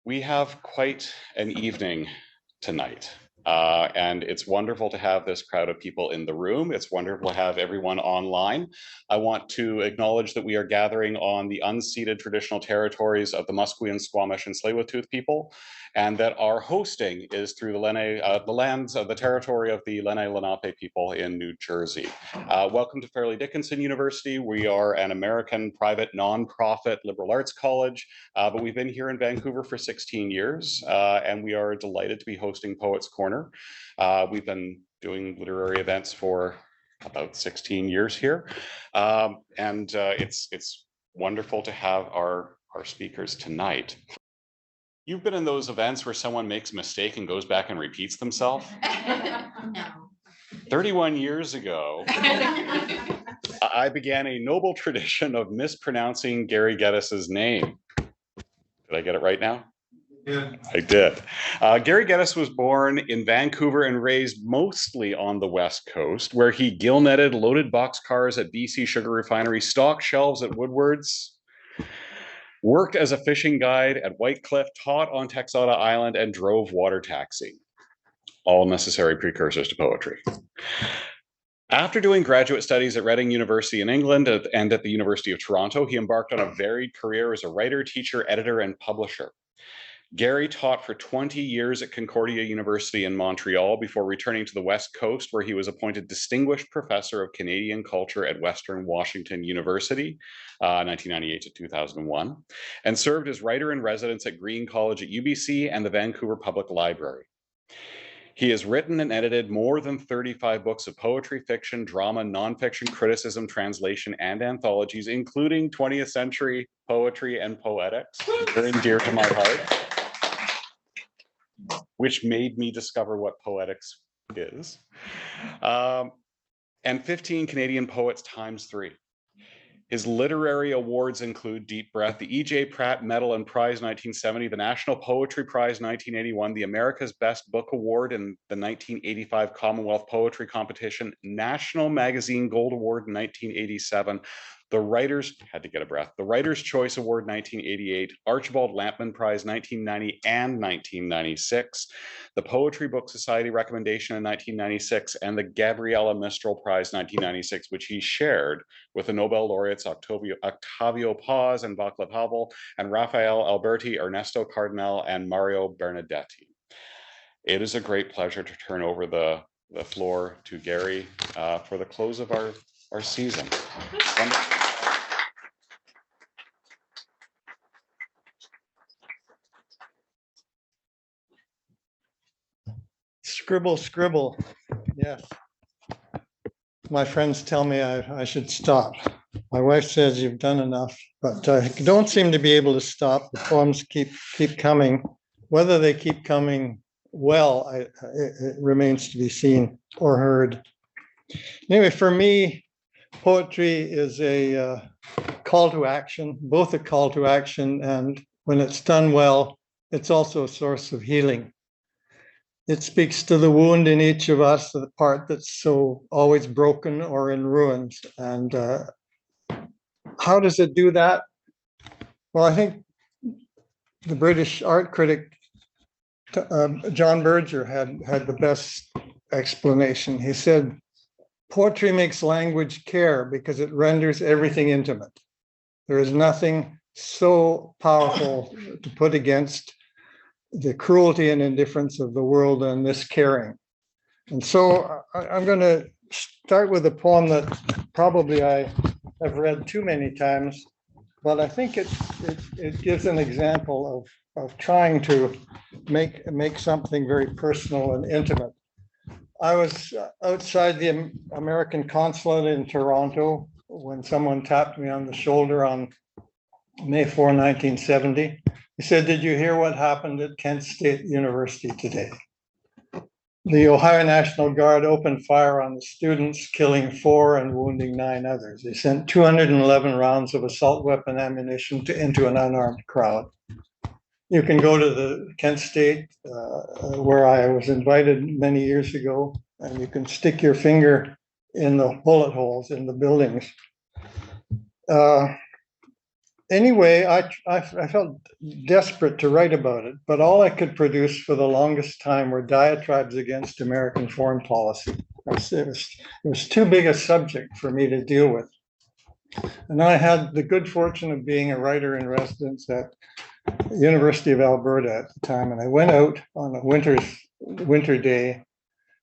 We have quite an evening tonight. And it's wonderful to have this crowd of people in the room. It's wonderful to have everyone online. I want to acknowledge that we are gathering on the unceded traditional territories of the Musqueam, Squamish, and Tsleil-Waututh people, and that our hosting is through the lands of the territory of the Lenni Lenape people in New Jersey. Welcome to Fairleigh Dickinson University. We are an American private nonprofit liberal arts college, but we've been here in Vancouver for 16 years, and we are delighted to be hosting Poets Corner. We've been doing literary events for about 16 years here, and it's wonderful to have our speakers tonight. You've been in those events where someone makes a mistake and goes back and repeats themselves? No. 31 years ago, I began a noble tradition of mispronouncing Gary Geddes's name. Did I get it right now? Yeah. I did. Gary Geddes was born in Vancouver and raised mostly on the West Coast, where he gill-netted loaded boxcars at BC Sugar Refinery, stocked shelves at Woodward's, worked as a fishing guide at White Cliff, taught on Texada Island, and drove water taxi. All necessary precursors to poetry. After doing graduate studies at Reading University in England and at the University of Toronto, he embarked on a varied career as a writer, teacher, editor, and publisher. Gary taught for 20 years at Concordia University in Montreal before returning to the West Coast, where he was appointed Distinguished Professor of Canadian Culture at Western Washington University, 1998 to 2001, and served as writer in residence at Green College at UBC and the Vancouver Public Library. He has written and edited more than 35 books of poetry, fiction, drama, nonfiction, criticism, translation, and anthologies, including 20th century poetry and poetics, very dear to my heart, which made me discover what poetics is, and 15 Canadian poets times 3. His literary awards include Deep Breath, the E.J. Pratt Medal and Prize 1970, the National Poetry Prize 1981, the America's Best Book Award in the 1985 Commonwealth Poetry Competition, National Magazine Gold Award in 1987, the Writers' Choice Award 1988, Archibald Lampman Prize 1990 and 1996, the Poetry Book Society Recommendation in 1996, and the Gabriela Mistral Prize 1996, which he shared with the Nobel laureates Octavio Paz and Václav Havel, and Rafael Alberti, Ernesto Cardenal, and Mario Benedetti. It is a great pleasure to turn over the floor to Gary for the close of our season. Scribble, scribble. Yes. My friends tell me I should stop. My wife says you've done enough, but I don't seem to be able to stop. The poems keep coming. Whether they keep coming well, it remains to be seen or heard. Anyway, for me, poetry is a call to action, both a call to action, and when it's done well, it's also a source of healing. It speaks to the wound in each of us, the part that's so always broken or in ruins. And how does it do that? Well, I think the British art critic, John Berger, had the best explanation. He said, poetry makes language care because it renders everything intimate. There is nothing so powerful to put against the cruelty and indifference of the world and this caring. And so I'm going to start with a poem that probably I have read too many times, but I think it gives an example of trying to make something very personal and intimate. I was outside the American consulate in Toronto when someone tapped me on the shoulder on May 4, 1970. He said, "Did you hear what happened at Kent State University today? The Ohio National Guard opened fire on the students, killing 4 and wounding 9 others. They sent 211 rounds of assault weapon ammunition into an unarmed crowd." You can go to the Kent State, where I was invited many years ago, and you can stick your finger in the bullet holes in the buildings. anyway, I felt desperate to write about it, but all I could produce for the longest time were diatribes against American foreign policy. It was too big a subject for me to deal with. And I had the good fortune of being a writer in residence at University of Alberta at the time, and I went out on a winter day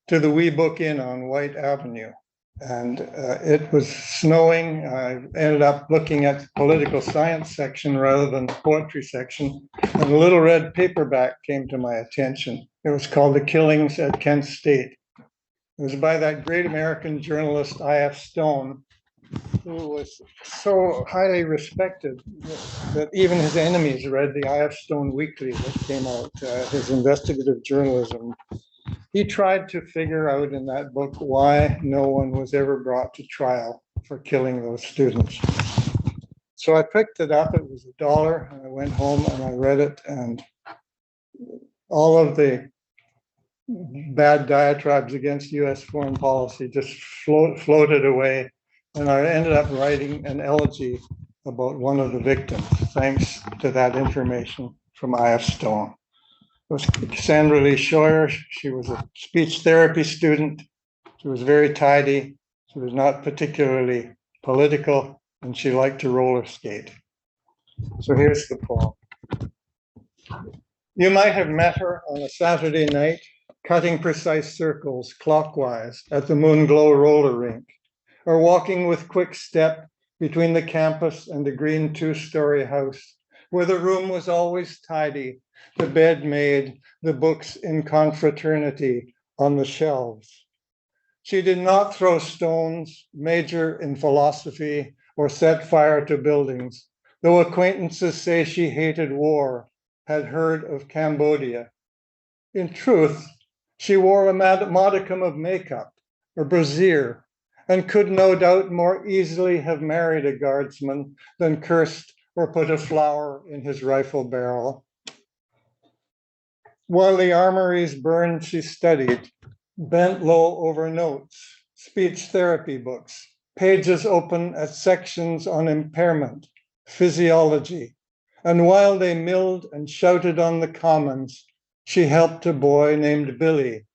to the Wee Book Inn on White Avenue, and it was snowing. I ended up looking at the political science section rather than the poetry section, and a little red paperback came to my attention. It was called The Killings at Kent State. It was by that great American journalist I.F. Stone, who was so highly respected that even his enemies read the I.F. Stone Weekly that came out, his investigative journalism. He tried to figure out in that book why no one was ever brought to trial for killing those students. So I picked it up. It was $1, and I went home and I read it, and all of the bad diatribes against US foreign policy just floated away. And I ended up writing an elegy about one of the victims, thanks to that information from I.F. Stone. It was Sandra Lee Scheuer. She was a speech therapy student. She was very tidy. She was not particularly political, and she liked to roller skate. So here's the poem. You might have met her on a Saturday night, cutting precise circles clockwise at the Moonglow roller rink, or walking with quick step between the campus and the green two-story house, where the room was always tidy, the bed made, the books in confraternity on the shelves. She did not throw stones, major in philosophy, or set fire to buildings, though acquaintances say she hated war, had heard of Cambodia. In truth, she wore a modicum of makeup, a brassiere, and could no doubt more easily have married a guardsman than cursed or put a flower in his rifle barrel. While the armories burned, she studied, bent low over notes, speech therapy books, pages open at sections on impairment, physiology. And while they milled and shouted on the commons, she helped a boy named Billy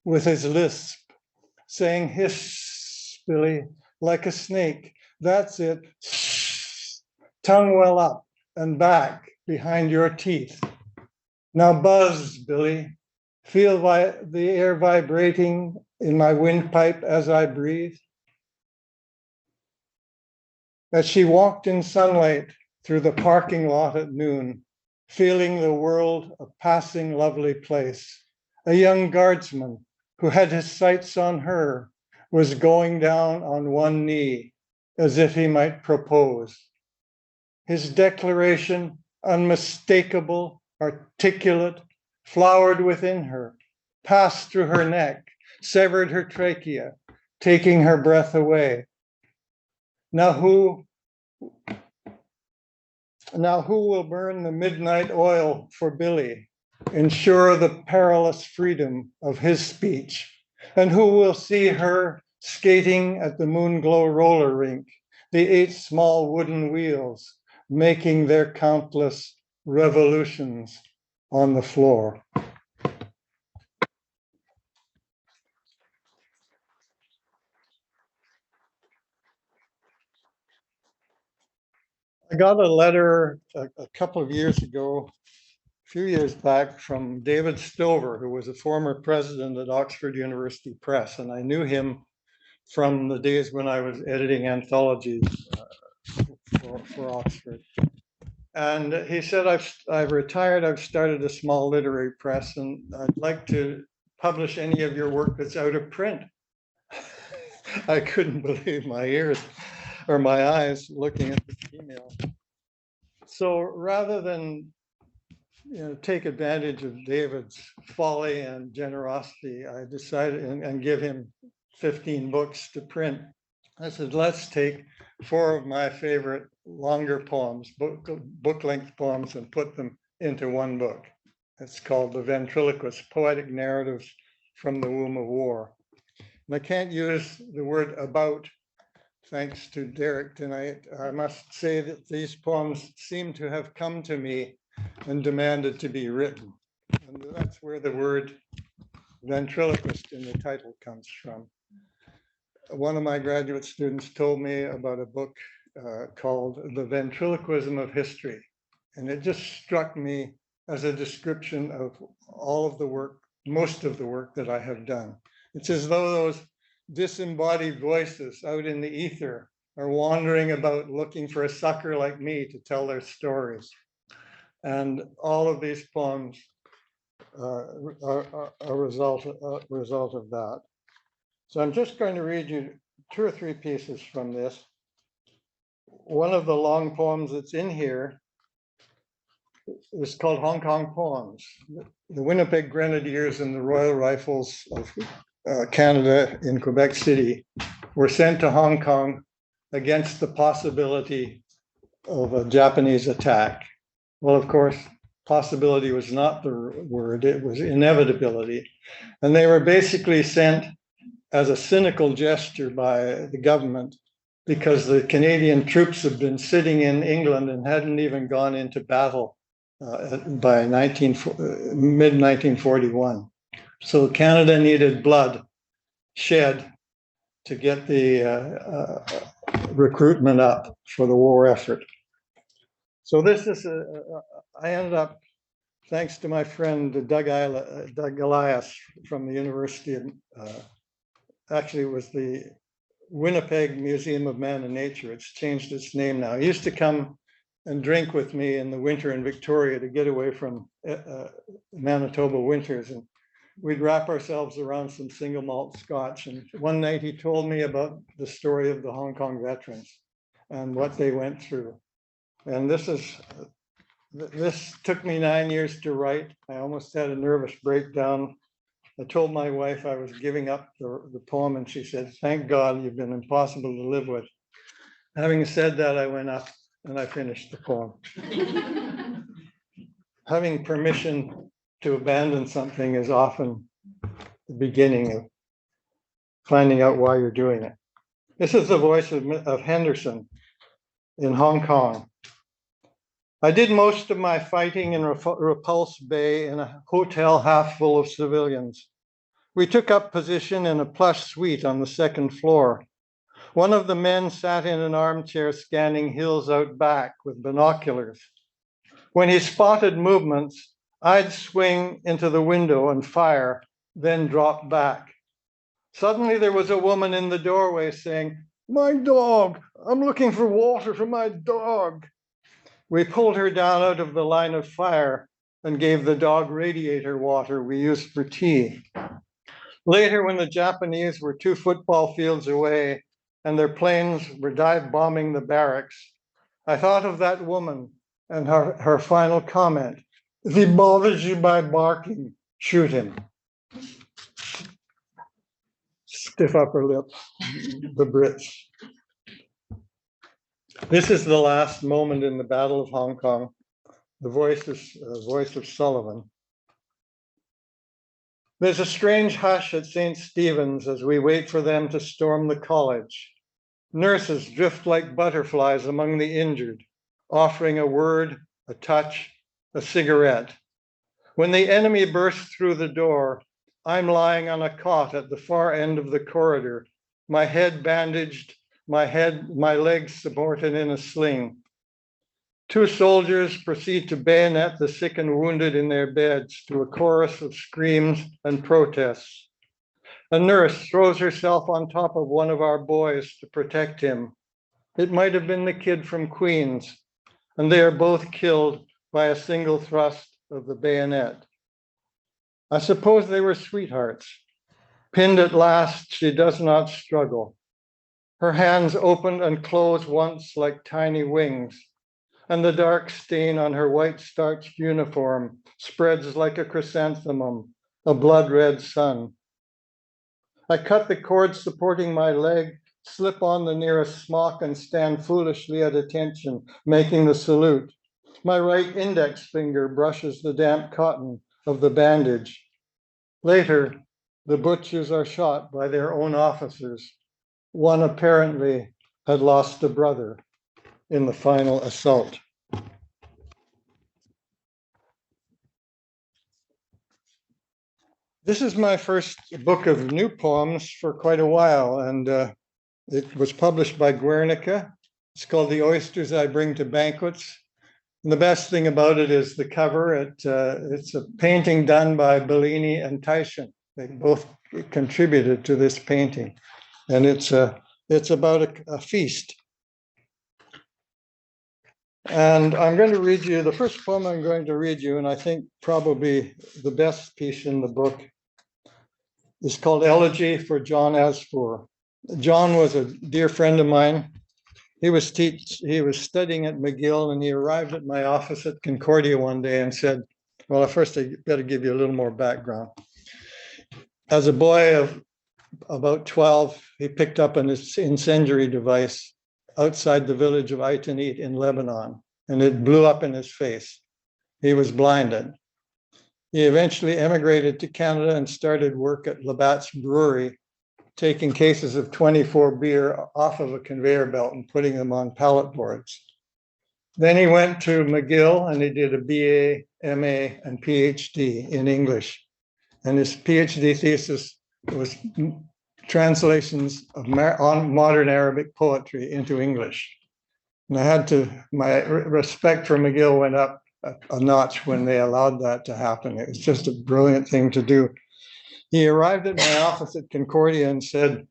with his lisp, saying, "Hiss, Billy, like a snake. That's it. Shh. Tongue well up and back behind your teeth. Now buzz, Billy. Feel the air vibrating in my windpipe as I breathe." As she walked in sunlight through the parking lot at noon, feeling the world a passing lovely place, a young guardsman who had his sights on her was going down on one knee as if he might propose. His declaration, unmistakable, articulate, flowered within her, passed through her neck, severed her trachea, taking her breath away. Now who will burn the midnight oil for Billy, ensure the perilous freedom of his speech? And who will see her skating at the Moonglow roller rink, the 8 small wooden wheels making their countless revolutions on the floor? I got a letter a couple of years ago, a few years back, from David Stover, who was a former president at Oxford University Press, and I knew him from the days when I was editing anthologies for Oxford. And he said, I've retired, I've started a small literary press, and I'd like to publish any of your work that's out of print. I couldn't believe my ears or my eyes looking at this email. So rather than take advantage of David's folly and generosity, I decided and give him 15 books to print. I said, let's take 4 of my favorite longer poems, book-length poems, and put them into one book. It's called The Ventriloquist, Poetic Narratives from the Womb of War. And I can't use the word about thanks to Derek tonight, I must say that these poems seem to have come to me and demanded to be written. And that's where the word ventriloquist in the title comes from. One of my graduate students told me about a book called The Ventriloquism of History. And it just struck me as a description of all of the work, most of the work that I have done. It's as though those disembodied voices out in the ether are wandering about looking for a sucker like me to tell their stories. And all of these poems are a result of that. So I'm just going to read you 2 or 3 pieces from this. One of the long poems that's in here is called Hong Kong Poems. The Winnipeg Grenadiers and the Royal Rifles of Canada in Quebec City were sent to Hong Kong against the possibility of a Japanese attack. Well, of course, possibility was not the word, it was inevitability. And they were basically sent as a cynical gesture by the government because the Canadian troops had been sitting in England and hadn't even gone into battle by mid-1941. So Canada needed blood shed to get the recruitment up for the war effort. So this is, I ended up, thanks to my friend Doug Elias from the University of, actually it was the Winnipeg Museum of Man and Nature. It's changed its name now. He used to come and drink with me in the winter in Victoria to get away from Manitoba winters. And we'd wrap ourselves around some single malt scotch. And one night he told me about the story of the Hong Kong veterans and what they went through. And this took me 9 years to write. I almost had a nervous breakdown. I told my wife I was giving up the poem, and she said, "Thank God, you've been impossible to live with." Having said that, I went up and I finished the poem. Having permission to abandon something is often the beginning of finding out why you're doing it. This is the voice of Henderson in Hong Kong. I did most of my fighting in Repulse Bay in a hotel half full of civilians. We took up position in a plush suite on the 2nd floor. One of the men sat in an armchair scanning hills out back with binoculars. When he spotted movements, I'd swing into the window and fire, then drop back. Suddenly there was a woman in the doorway saying, "My dog, I'm looking for water for my dog." We pulled her down out of the line of fire and gave the dog radiator water we used for tea. Later, when the Japanese were 2 football fields away and their planes were dive bombing the barracks, I thought of that woman and her final comment, "If he bothers you by barking, shoot him." Stiff upper lip, the Brits. This is the last moment in the Battle of Hong Kong. The voice of Sullivan. There's a strange hush at St. Stephen's as we wait for them to storm the college. Nurses drift like butterflies among the injured, offering a word, a touch, a cigarette. When the enemy bursts through the door, I'm lying on a cot at the far end of the corridor, my head bandaged, my legs supported in a sling. 2 soldiers proceed to bayonet the sick and wounded in their beds to a chorus of screams and protests. A nurse throws herself on top of one of our boys to protect him. It might have been the kid from Queens, and they are both killed by a single thrust of the bayonet. I suppose they were sweethearts. Pinned at last, she does not struggle. Her hands open and close once like tiny wings, and the dark stain on her white starched uniform spreads like a chrysanthemum, a blood-red sun. I cut the cord supporting my leg, slip on the nearest smock, and stand foolishly at attention, making the salute. My right index finger brushes the damp cotton of the bandage. Later, the butchers are shot by their own officers, one apparently had lost a brother in the final assault. This is my first book of new poems for quite a while, and it was published by Guernica. It's called The Oysters I Bring to Banquets. And the best thing about it is the cover. It's a painting done by Bellini and Titian. They both contributed to this painting. And it's about a feast. And I'm going to read you, the first poem I'm going to read you, and I think probably the best piece in the book, is called Elegy for John Asfour. John was a dear friend of mine. He was studying at McGill, and he arrived at my office at Concordia one day and said, well, first I better give you a little more background. As a boy of about 12, he picked up an incendiary device outside the village of Itanit in Lebanon, and it blew up in his face. He was blinded. He eventually emigrated to Canada and started work at Labatt's Brewery, taking cases of 24 beer off of a conveyor belt and putting them on pallet boards. Then he went to McGill and he did a BA, MA, and PhD in English. And his PhD thesis was translations of modern Arabic poetry into English. And my respect for McGill went up a notch when they allowed that to happen. It was just a brilliant thing to do. He arrived at my office at Concordia and said,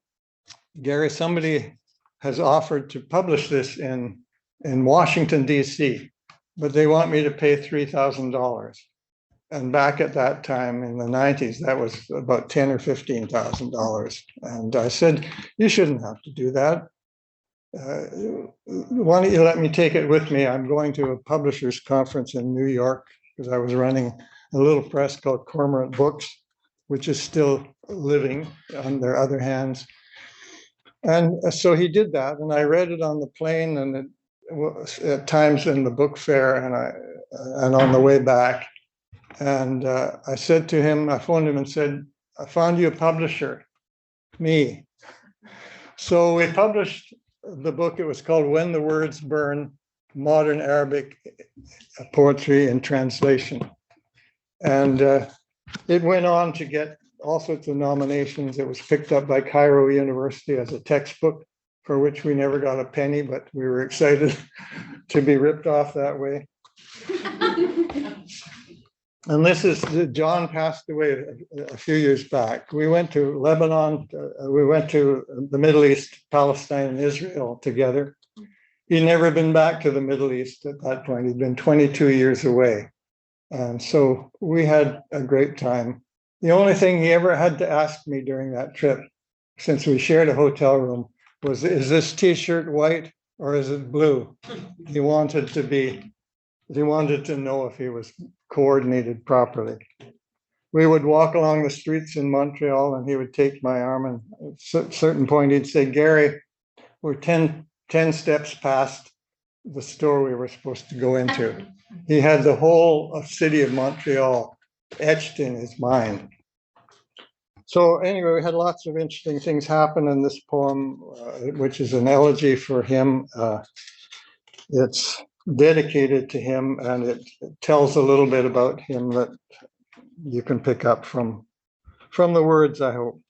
Gary, somebody has offered to publish this in Washington, D.C., but they want me to pay $3,000. And back at that time in the 90s, that was about $10,000 or $15,000. And I said, you shouldn't have to do that. Why don't you let me take it with me? I'm going to a publishers conference in New York because I was running a little press called Cormorant Books, which is still living on their other hands. And so he did that, and I read it on the plane, and it was at times in the book fair, and on the way back. And I said to him, I phoned him and said, I found you a publisher, me. So we published the book. It was called When the Words Burn, Modern Arabic Poetry in Translation. And it went on to get all sorts of nominations. It was picked up by Cairo University as a textbook, for which we never got a penny, but we were excited to be ripped off that way. And this is, John passed away a few years back. We went to Lebanon, we went to the Middle East, Palestine and Israel together. He'd never been back to the Middle East at that point. He'd been 22 years away. And so we had a great time. The only thing he ever had to ask me during that trip, since we shared a hotel room, was, is this t-shirt white or is it blue? He wanted to know if he was coordinated properly. We would walk along the streets in Montreal and he would take my arm, and at a certain point he'd say, Gary, we're 10 steps past the store we were supposed to go into. He had the whole city of Montreal etched in his mind. So anyway, we had lots of interesting things happen in this poem, which is an elegy for him. It's dedicated to him, and it tells a little bit about him that you can pick up from the words, I hope.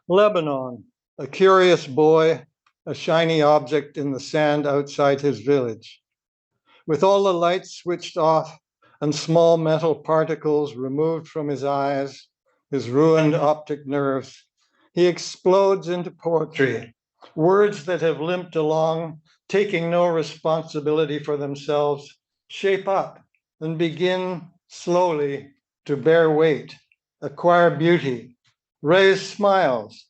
Lebanon, a curious boy, a shiny object in the sand outside his village. With all the lights switched off and small metal particles removed from his eyes, his ruined optic nerves, he explodes into poetry, words that have limped along, taking no responsibility for themselves, shape up and begin slowly to bear weight, acquire beauty, raise smiles,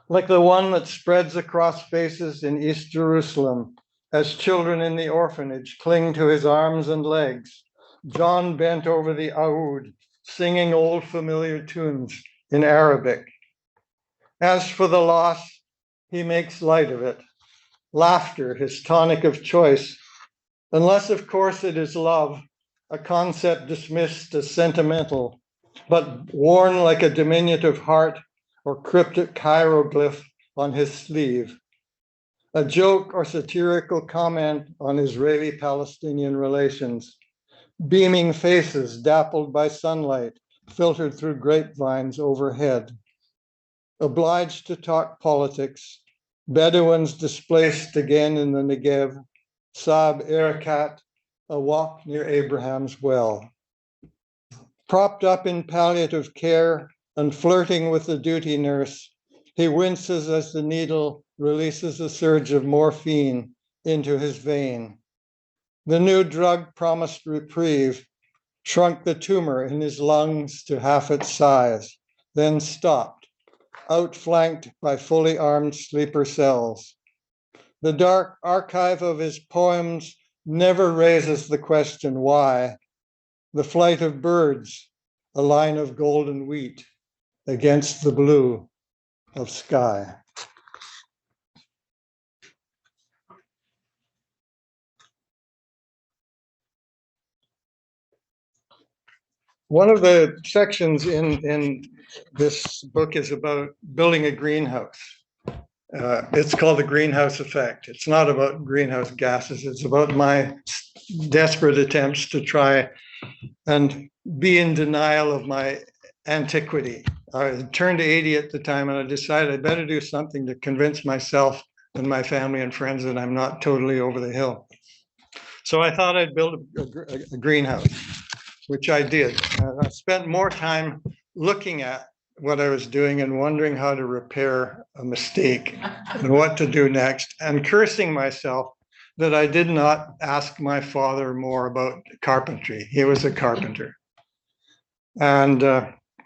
like the one that spreads across faces in East Jerusalem as children in the orphanage cling to his arms and legs. John bent over the oud, singing old familiar tunes in Arabic. As for the loss, he makes light of it. Laughter, his tonic of choice, unless, of course, it is love, a concept dismissed as sentimental, but worn like a diminutive heart or cryptic hieroglyph on his sleeve. a joke or satirical comment on Israeli-Palestinian relations, beaming faces dappled by sunlight filtered through grapevines overhead. Obliged to talk politics, Bedouins displaced again in the Negev, Saab Erekat, a walk near Abraham's well. Propped up in palliative care and flirting with the duty nurse, he winces as the needle releases a surge of morphine into his vein. The new drug promised reprieve, shrunk the tumor in his lungs to half its size, then stopped, outflanked by fully armed sleeper cells. The dark archive of his poems never raises the question why. The flight of birds, a line of golden wheat against the blue of sky. One of the sections in this book is about building a greenhouse. It's called the greenhouse effect. It's not about greenhouse gases. It's about my desperate attempts to try and be in denial of my antiquity. I turned 80 at the time and I decided I better do something to convince myself and my family and friends that I'm not totally over the hill. So I thought I'd build a greenhouse, which I did. I spent more time looking at what I was doing and wondering how to repair a mistake and what to do next, and cursing myself that I did not ask my father more about carpentry. He was a carpenter. And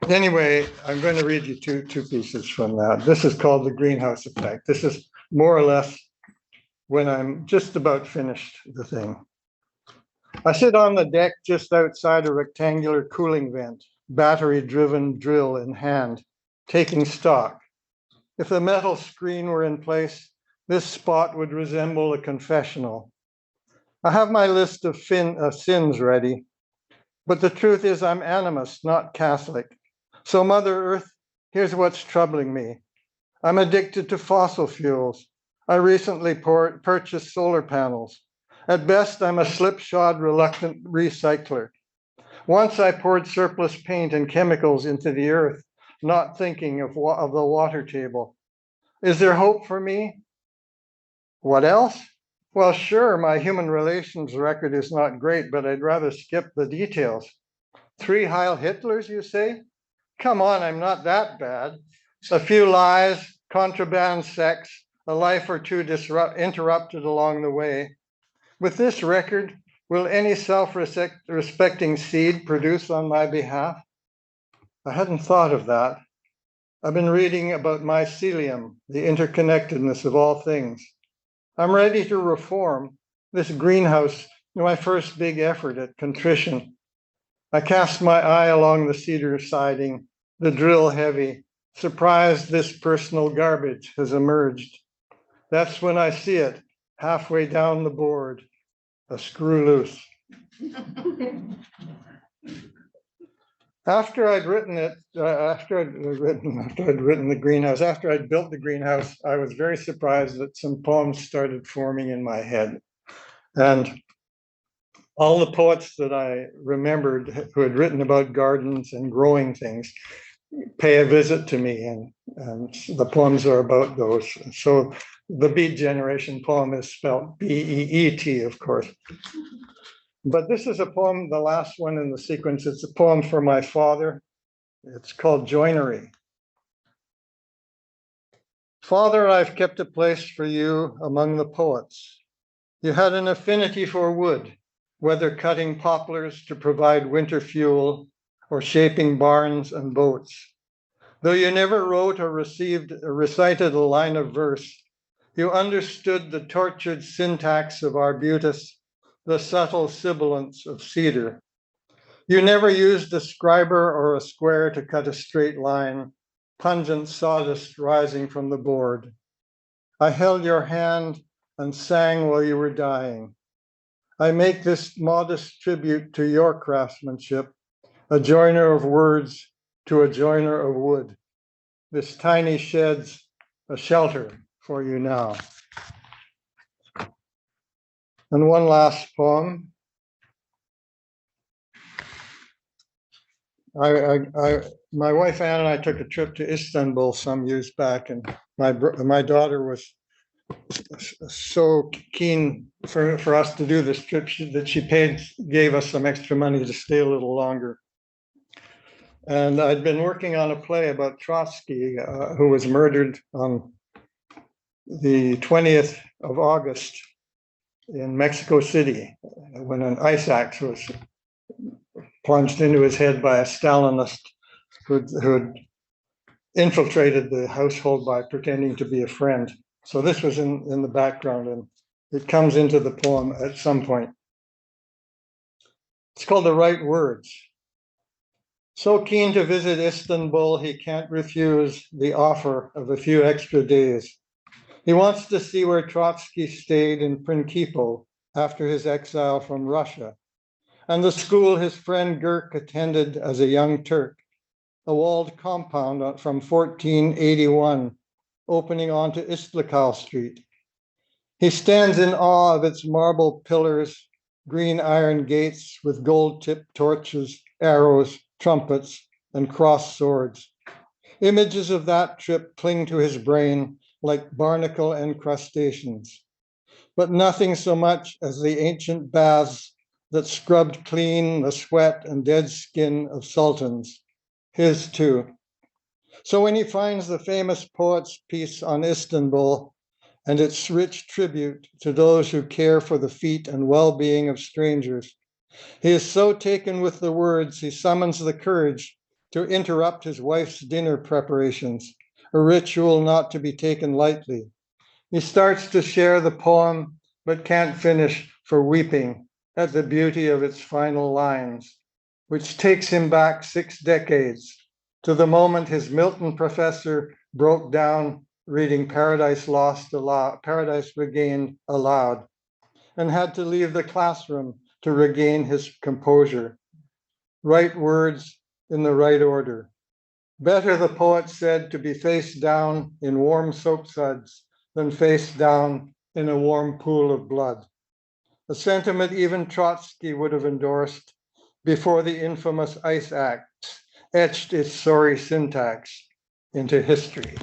anyway, I'm going to read you two pieces from that. This is called The Greenhouse Effect. This is more or less when I'm just about finished the thing. I sit on the deck just outside a rectangular cooling vent, battery-driven drill in hand, taking stock. If the metal screen were in place, this spot would resemble a confessional. I have my list of sins ready, but the truth is I'm animist, not Catholic. So Mother Earth, here's what's troubling me. I'm addicted to fossil fuels. I recently purchased solar panels. At best, I'm a slipshod, reluctant recycler. Once I poured surplus paint and chemicals into the earth, not thinking of the water table. Is there hope for me? What else? Well, sure, my human relations record is not great, but I'd rather skip the details. 3 Heil Hitlers, you say? Come on, I'm not that bad. A few lies, contraband sex, a life or two interrupted along the way. With this record, will any self-respecting seed produce on my behalf? I hadn't thought of that. I've been reading about mycelium, the interconnectedness of all things. I'm ready to reform this greenhouse, my first big effort at contrition. I cast my eye along the cedar siding, the drill heavy, surprised this personal garbage has emerged. That's when I see it, halfway down the board, a screw loose. After I'd written the greenhouse, after I'd built the greenhouse, I was very surprised that some poems started forming in my head. And all the poets that I remembered who had written about gardens and growing things pay a visit to me, and the poems are about those. So the Beat Generation poem is spelled B-E-E-T, of course. But this is a poem, the last one in the sequence. It's a poem for my father. It's called Joinery. Father, I've kept a place for you among the poets. You had an affinity for wood, whether cutting poplars to provide winter fuel or shaping barns and boats. Though you never wrote or recited a line of verse, you understood the tortured syntax of arbutus, the subtle sibilance of cedar. You never used a scriber or a square to cut a straight line, pungent sawdust rising from the board. I held your hand and sang while you were dying. I make this modest tribute to your craftsmanship, a joiner of words to a joiner of wood. This tiny shed's a shelter for you now. And one last poem. My wife Ann and I took a trip to Istanbul some years back, and my daughter was so keen for us to do this trip that she gave us some extra money to stay a little longer. And I'd been working on a play about Trotsky, who was murdered on the 20th of August in Mexico City when an ice axe was plunged into his head by a Stalinist who'd infiltrated the household by pretending to be a friend. So this was in the background, and it comes into the poem at some point. It's called The Right Words. So keen to visit Istanbul, he can't refuse the offer of a few extra days. He wants to see where Trotsky stayed in Principe after his exile from Russia, and the school his friend Gurk attended as a young Turk, a walled compound from 1481, opening onto Istiklal Street. He stands in awe of its marble pillars, green iron gates with gold-tipped torches, arrows, trumpets, and crossed swords. Images of that trip cling to his brain like barnacle encrustations, but nothing so much as the ancient baths that scrubbed clean the sweat and dead skin of sultans, his too. So when he finds the famous poet's piece on Istanbul and its rich tribute to those who care for the feet and well-being of strangers, he is so taken with the words, he summons the courage to interrupt his wife's dinner preparations, a ritual not to be taken lightly. He starts to share the poem, but can't finish for weeping at the beauty of its final lines, which takes him back 6 decades to the moment his Milton professor broke down reading Paradise Lost aloud, Paradise Regained aloud, and had to leave the classroom to regain his composure. Right words in the right order. Better, the poet said, to be face down in warm soap suds than face down in a warm pool of blood. A sentiment even Trotsky would have endorsed before the infamous Ice Act etched its sorry syntax into history.